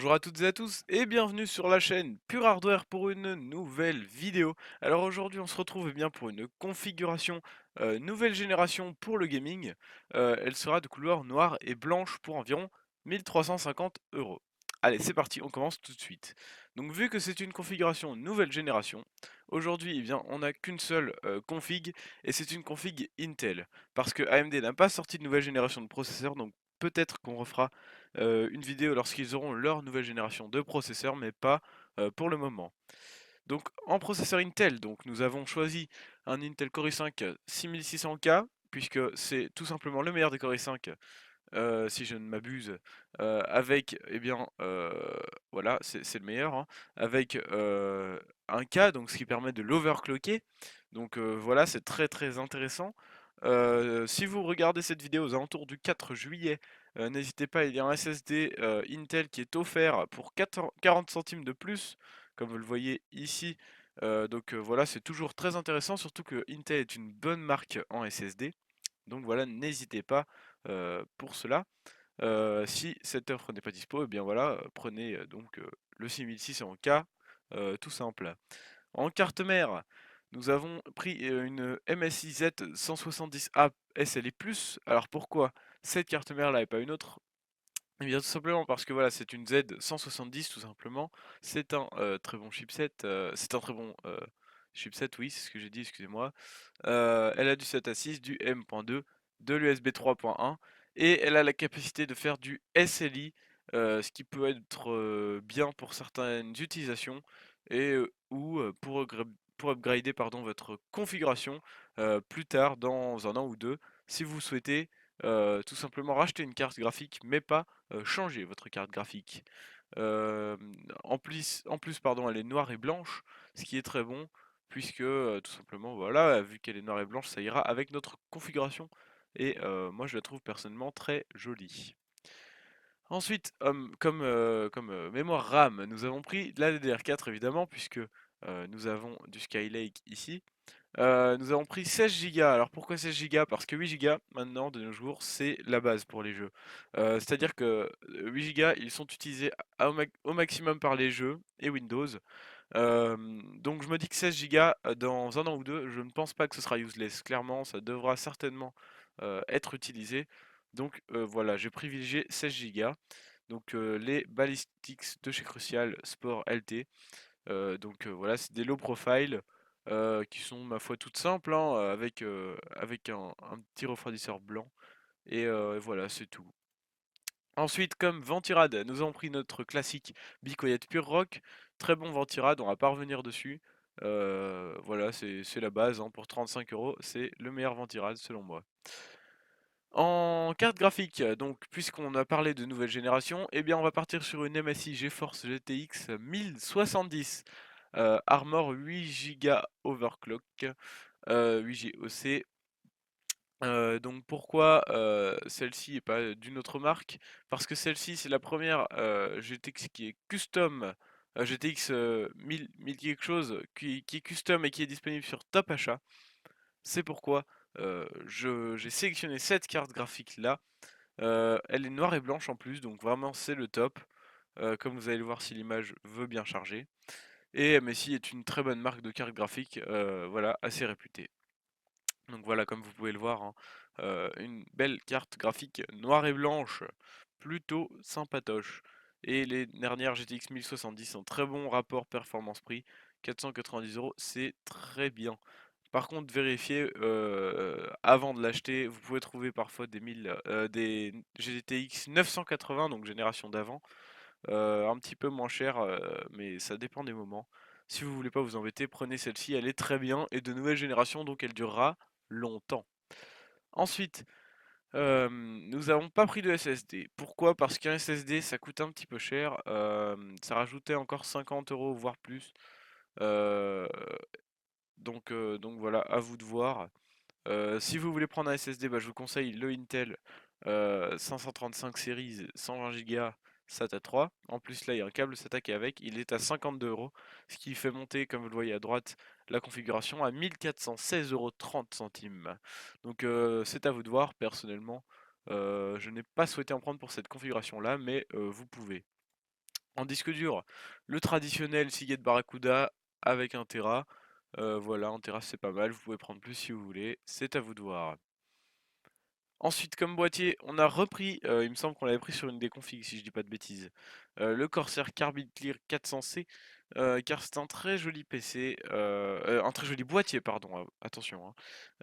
Bonjour à toutes et à tous et bienvenue sur la chaîne Pure Hardware pour une nouvelle vidéo. Alors aujourd'hui on se retrouve bien pour une configuration nouvelle génération pour le gaming. Elle sera de couleur noire et blanche pour environ 1350 euros. Allez c'est parti, on commence tout de suite. Donc vu que c'est une configuration nouvelle génération, aujourd'hui eh bien, on n'a qu'une seule config et c'est une config Intel. Parce que AMD n'a pas sorti de nouvelle génération de processeurs, donc peut-être qu'on refera une vidéo lorsqu'ils auront leur nouvelle génération de processeurs, mais pas pour le moment. Donc en processeur Intel, donc nous avons choisi un Intel Core i5 6600K, puisque c'est tout simplement le meilleur des Core i5, si je ne m'abuse, avec, eh bien, voilà, c'est le meilleur, hein, avec un K, donc ce qui permet de l'overclocker. Donc voilà, c'est très très intéressant. Si vous regardez cette vidéo aux alentours du 4 juillet, n'hésitez pas, il y a un SSD Intel qui est offert pour 40 centimes de plus, comme vous le voyez ici. Donc voilà, c'est toujours très intéressant, surtout que Intel est une bonne marque en SSD. Donc voilà, n'hésitez pas pour cela. Si cette offre n'est pas dispo, et bien voilà, prenez donc le 6600K, tout simple. En carte mère, nous avons pris une MSI Z 170A SLI+. Alors pourquoi cette carte mère là et pas une autre? Eh bien tout simplement parce que voilà, c'est une Z 170 tout simplement. C'est un très bon chipset, c'est un très bon chipset, oui, c'est ce que j'ai dit, excusez-moi. Elle a du SATA 6, du M.2, de l'USB 3.1 et elle a la capacité de faire du SLI, ce qui peut être bien pour certaines utilisations et pour upgrader pardon, votre configuration plus tard dans un an ou deux si vous souhaitez tout simplement racheter une carte graphique mais pas changer votre carte graphique. Euh, en plus pardon, elle est noire et blanche, ce qui est très bon puisque tout simplement voilà, vu qu'elle est noire et blanche, ça ira avec notre configuration et moi je la trouve personnellement très jolie. Ensuite, comme mémoire RAM, nous avons pris de la DDR4 évidemment puisque nous avons du Skylake ici. Nous avons pris 16 Go. Alors pourquoi 16 Go? Parce que 8 Go maintenant de nos jours c'est la base pour les jeux. C'est-à-dire que 8 Go ils sont utilisés au maximum par les jeux et Windows. Donc je me dis que 16 Go dans un an ou deux, je ne pense pas que ce sera useless. Clairement, ça devra certainement être utilisé. Donc voilà, j'ai privilégié 16 Go. Donc les Ballistics de chez Crucial Sport LT. Donc voilà, c'est des low profile qui sont ma foi toutes simples, hein, avec un petit refroidisseur blanc. Et voilà, c'est tout. Ensuite, comme Ventirad, nous avons pris notre classique Bicoyette Pure Rock. Très bon Ventirad, on va pas revenir dessus. Voilà, c'est la base, hein, pour 35 euros, c'est le meilleur Ventirad selon moi. En carte graphique, donc puisqu'on a parlé de nouvelle génération, eh bien on va partir sur une MSI GeForce GTX 1070 Armor 8 Go overclock, 8 GOC. Donc pourquoi celle-ci et pas d'une autre marque? Parce que celle-ci c'est la première GTX qui est custom, GTX 1000 quelque chose, qui est custom et qui est disponible sur Top Achat. C'est pourquoi j'ai sélectionné cette carte graphique là. Elle est noire et blanche en plus, donc vraiment c'est le top. Comme vous allez le voir si l'image veut bien charger. Et MSI est une très bonne marque de carte graphique, voilà, assez réputée. Donc voilà, comme vous pouvez le voir, hein, une belle carte graphique noire et blanche, plutôt sympatoche. Et les dernières GTX 1070 ont très bon rapport performance-prix, 490 euros, c'est très bien. Par contre, vérifiez avant de l'acheter, vous pouvez trouver parfois des GTX 980, donc génération d'avant, un petit peu moins cher, mais ça dépend des moments. Si vous voulez pas vous embêter, prenez celle-ci, elle est très bien et de nouvelle génération, donc elle durera longtemps. Ensuite, nous n'avons pas pris de SSD. Pourquoi? Parce qu'un SSD ça coûte un petit peu cher. Ça rajoutait encore 50 euros, voire plus. Euh, donc voilà, à vous de voir. Si vous voulez prendre un SSD, bah, je vous conseille le Intel 535 Series 120 Go SATA 3. En plus, là, il y a un câble SATA qui est avec. Il est à 52 euros, ce qui fait monter, comme vous le voyez à droite, la configuration à 1416,30 €. Donc, c'est à vous de voir. Personnellement, je n'ai pas souhaité en prendre pour cette configuration-là, mais vous pouvez. En disque dur, le traditionnel Seagate Barracuda avec 1 Tera. Voilà, 1 Tera c'est pas mal, vous pouvez prendre plus si vous voulez, c'est à vous de voir. Ensuite, comme boîtier, on a repris, il me semble qu'on l'avait pris sur une des configs si je dis pas de bêtises, le Corsair Carbide Clear 400C, car c'est un très joli PC, un très joli boîtier pardon, attention,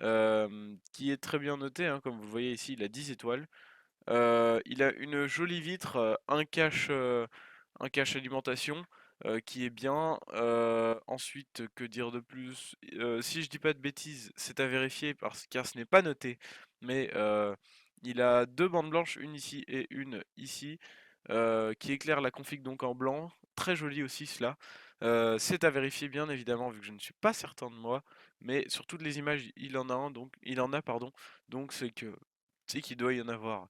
hein, qui est très bien noté, hein, comme vous le voyez ici, il a 10 étoiles. Il a une jolie vitre, un cache alimentation qui est bien. Ensuite, que dire de plus? Si je dis pas de bêtises, c'est à vérifier car ce n'est pas noté. Mais il a deux bandes blanches, une ici et une ici, qui éclairent la config donc en blanc. Très joli aussi cela. C'est à vérifier bien évidemment vu que je ne suis pas certain de moi. Mais sur toutes les images, il en a un, donc il en a pardon. Donc c'est qu'il doit y en avoir.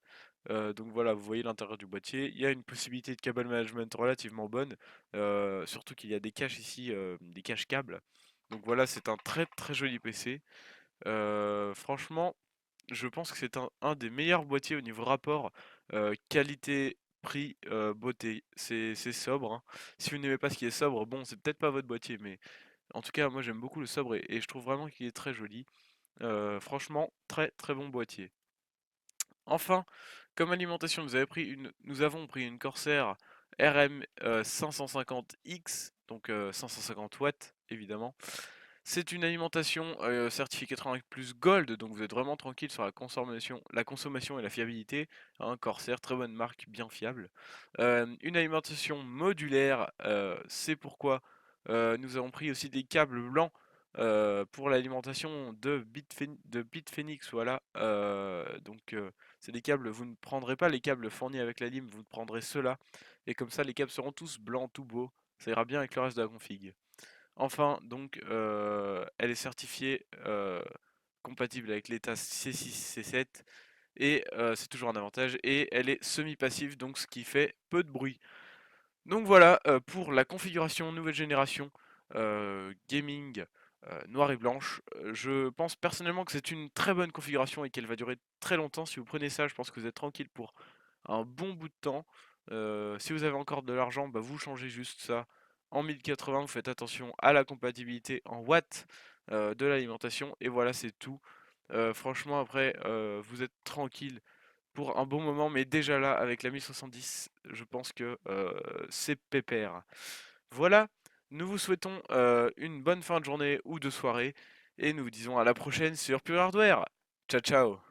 Donc voilà, vous voyez l'intérieur du boîtier. Il y a une possibilité de cable management relativement bonne, surtout qu'il y a des caches ici, des caches câbles. Donc voilà, c'est un très très joli PC. Franchement, je pense que c'est un des meilleurs boîtiers au niveau rapport qualité, prix, beauté. C'est sobre, hein. Si vous n'aimez pas ce qui est sobre, bon, c'est peut-être pas votre boîtier, mais en tout cas, moi j'aime beaucoup le sobre et je trouve vraiment qu'il est très joli. Franchement, très très bon boîtier. Enfin, comme alimentation, nous avons pris une Corsair RM 550X, donc 550 watts évidemment. C'est une alimentation certifiée 80 plus Gold, donc vous êtes vraiment tranquille sur la consommation et la fiabilité. Un Corsair, très bonne marque, bien fiable. Une alimentation modulaire, c'est pourquoi nous avons pris aussi des câbles blancs pour l'alimentation de Bitfenix, voilà. C'est des câbles, vous ne prendrez pas les câbles fournis avec la lime, vous prendrez ceux-là. Et comme ça, les câbles seront tous blancs, tout beaux. Ça ira bien avec le reste de la config. Enfin, donc, elle est certifiée compatible avec l'état C6, C7. Et c'est toujours un avantage. Et elle est semi-passive, donc ce qui fait peu de bruit. Donc voilà pour la configuration nouvelle génération gaming noire et blanche. Je pense personnellement que c'est une très bonne configuration et qu'elle va durer très longtemps. Si vous prenez ça, je pense que vous êtes tranquille pour un bon bout de temps. Si vous avez encore de l'argent, bah, vous changez juste ça en 1080. Vous faites attention à la compatibilité en watts de l'alimentation. Et voilà, c'est tout. Franchement, après, vous êtes tranquille pour un bon moment, mais déjà là, avec la 1070, je pense que c'est pépère. Voilà, nous vous souhaitons une bonne fin de journée ou de soirée, et nous vous disons à la prochaine sur Pure Hardware. Ciao ciao.